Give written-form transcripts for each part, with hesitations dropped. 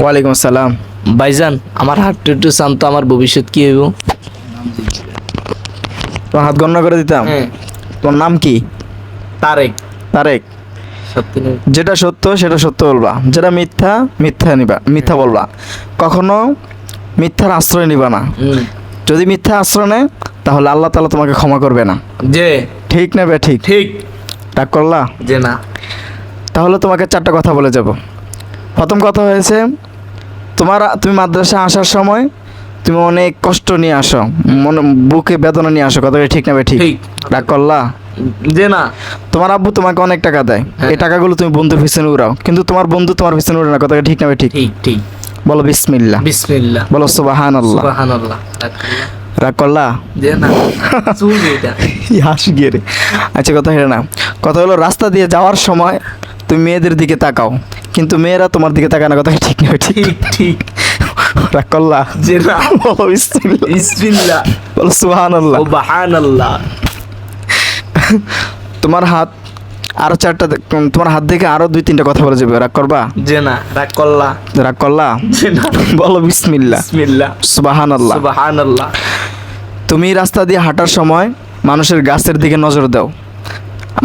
ওয়ালাইকুম আসসালাম। ভাইজান আমার হাতটা একটু শান্ত, আমার ভবিষ্যৎ কি হইব? তোমার হাত গণনা করে দিতাম। তোমার নাম কি? তারেক। তারেক। সত্যি না? যেটা সত্য সেটা সত্য বলবা, যেটা মিথ্যা মিথ্যা নিবা, মিথ্যা বলবা। কখনো মিথ্যার আশ্রয় নিবা না। যদি মিথ্যা আশ্রয় নেয় তাহলে আল্লাহ তাআলা তোমাকে ক্ষমা করবে না। যে ঠিক নেবে ঠিক। ঠিক রাগ করলা? যে না। তাহলে তোমাকে চারটা কথা বলে যাব। প্রথম কথা হয়েছে, তুমি মাদ্রাসা আসার সময় তুমি অনেক কষ্ট নিয়ে আসো, মনে বুকে বেদনা নিয়ে আসো, কথা ঠিক নেবে ঠিক। ঠিক। রাগ করলা? যে না। তোমার আব্বু তোমাকে অনেক টাকা দেয়, হ্যাঁ। এই টাকাগুলো তুমি বন্ধুর পিছনে উড়াও, কিন্তু তোমার বন্ধু তোমার পিছনে উড়ে না, কথা ঠিক নেবে ঠিক। ঠিক ঠিক। বলো বিসমিল্লাহ। বিসমিল্লাহ। বলো সুবহানাল্লাহ। সুবহানাল্লাহ। রাগ করলা? যে না। চুল এটা। হাসি গিয়ে রে। আচ্ছা কথা হেরে না, কথা হলো রাস্তা দিয়ে যাওয়ার সময় তুমি মেয়েদের দিকে তাকাও, কিন্তু মেয়েরা তোমার দিকে তাকায় না, কথা ঠিক নেবে ঠিক। ঠিক ঠিক। রাগ করলা? যে না। বলো বিসমিল্লাহ। বিসমিল্লাহ। বলো সুবহানাল্লাহ। সুবহানাল্লাহ। তোমার হাত আরো চারটা, তোমার হাত থেকে আরো দুই তিনটা কথা বলে যাবে, রাগ করবা? যে না। রাগ করলা? রাগ করলা? যে না। বলো বিসমিল্লাহ। বিসমিল্লাহ। সুবহানাল্লাহ। সুবহানাল্লাহ। তুমি রাস্তা দিয়ে হাঁটার সময় মানুষের গাছের দিকে নজর দাও,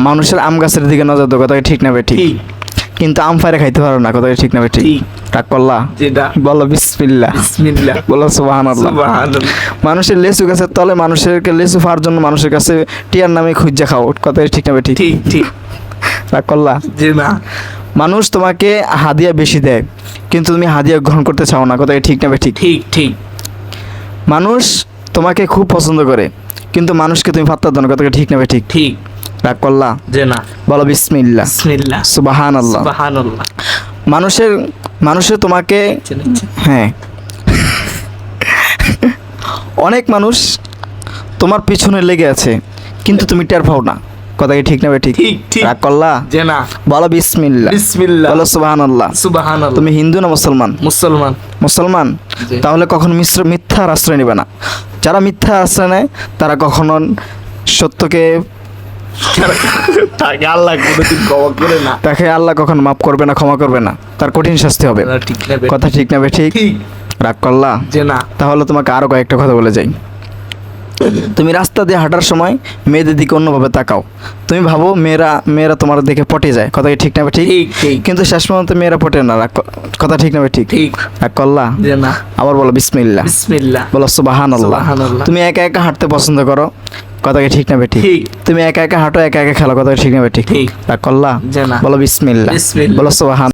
মানুষের আম গাছের দিকে নজর দাও, কথা ঠিক নেবে ঠিক। ঠিক। কিন্তু আম ফাইরে খাইতে পারো না, কথা ঠিক নেবে ঠিক। ঠিক। রাগ করলা? যেটা। বলো বিসমিল্লাহ। বিসমিল্লাহ। বলো সুবহানাল্লাহ। সুবহানাল্লাহ। মানুষের লেচু গাছের তলে মানুষেরকে লেচু খাওয়ার জন্য মানুষের কাছে টিয়ার নামে খুঁজে খাও, কথা ঠিক নেবে ঠিক। ঠিক ঠিক। রাগ করলা? যে না। মানুষ তোমাকে হাদিয়া বেশি দেয়, কিন্তু তুমি হাদিয়া গ্রহণ করতে চাও না, কথা ঠিক নেবে ঠিক। ঠিক ঠিক। মানুষ তোমাকে খুব পছন্দ করে, কিন্তু মানুষকে তুমি পাত্তা দাও না, কথা ঠিক নেবে ঠিক। ঠিক। রাগ করলা? যে না। বলো বিসমিল্লাহ। বিসমিল্লাহ। সুবহানাল্লাহ। সুবহানাল্লাহ। মানুষের তোমাকে, হ্যাঁ, অনেক মানুষ তোমার পিছনে লেগে আছে, কিন্তু তুমি টের পাও না, কথা ঠিক নেবে ঠিক। ঠিক ঠিক। রাগ করলা? যে না। বলো বিসমিল্লাহ। বিসমিল্লাহ। বলো সুবহানাল্লাহ। সুবহানাল্লাহ। তুমি হিন্দু না মুসলমান? মুসলমান। মুসলমান? জি। তাহলে কখনো মিথ্যার আশ্রয় নেবে না। যারা মিথ্যা আশ্রয় নেয় তারা কখনো সত্যকে, তাকে আল্লাহ কোনোদিন ক্ষমা করে না। তাকে আল্লাহ কখনো মাফ করবে না, ক্ষমা করবে না, তার কঠিন শাস্তি হবে। ঠিক নেবে। কথা ঠিক নেবে ঠিক। ঠিক। রাগ করলা? যে না। তাহলে তোমাকে আরো কয়েকটা কথা বলে যাই। তুমি রাস্তা দিয়ে হাঁটার সময় মেয়েদের দিকে অন্যভাবে তাকাও, তুমি ভাবো মেয়েরা তোমার দেখে পটে যায়, কথা ঠিক নেবে ঠিক। ঠিক ঠিক। কিন্তু শেষ পর্যন্ত মেয়েরা পটে না, কথা ঠিক নেবে ঠিক। ঠিক। রাগ করলা? যে না। আবার বলো বিসমিল্লাহ। বিসমিল্লাহ। বলো সুবহানাল্লাহ। সুবহানাল্লাহ। তুমি একা একা হাঁটতে পছন্দ করো, কথা ঠিক নেবে ঠিক। ঠিক। তুমি একা একা হাঁটো, একা একা খেলো, কথা ঠিক নেবে ঠিক। ঠিক। রাগ করলা? যে না। বলো বিসমিল্লাহ। বিসমিল্লাহ। বলো সুবহান